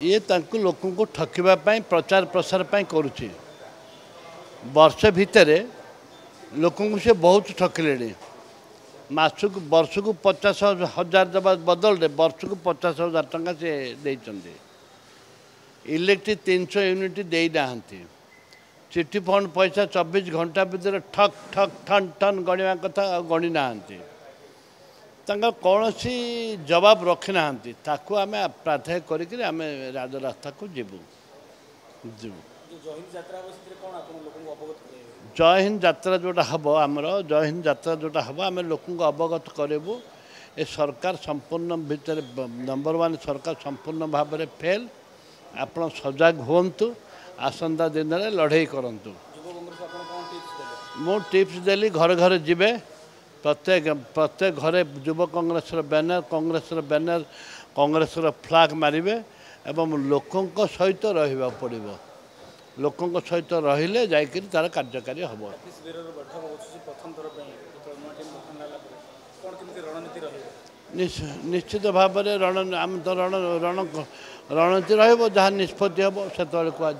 ये तांकु लोकों को ठकिबा पाई प्रचार प्रसार पाई करुछि वर्ष भितर लोकों को से बहुत ठकिले मासक वर्ष को 50,000 दबा बदल रे वर्ष को 50,000 टंका से देइचंदे इलेक्ट्रिक 300 यूनिट दे नाहंती चिट्ठी फंड पैसा 24 घंटा भीतर ठक ठक ठन ठन गणिया कथा गणी नाहंती कौन सी जवाब रखी ना आम प्रार्थना करें आम राजरास्ता को जीवु जय हिंद यात्रा जोटा हम आमर जय हिंद यात्रा जोटा हम आम लोक अवगत करूँ ए सरकार संपूर्ण भितर नंबर 1 सरकार संपूर्ण भाव में फेल आपण सजग हूँ आसंता दिन में लड़े करूँ मु टिप्स देली घर घर जीवे प्रत्येक घरे युव कांग्रेस बैनर कांग्रेस फ्लैग मारे एवं लोकों सहित रहा पड़ो लोकों सहित रहिले जाकि तार कार्यकारी हम निश्चित भाव में रण आम तो रणनीति रहा निष्पत्ति हम से कह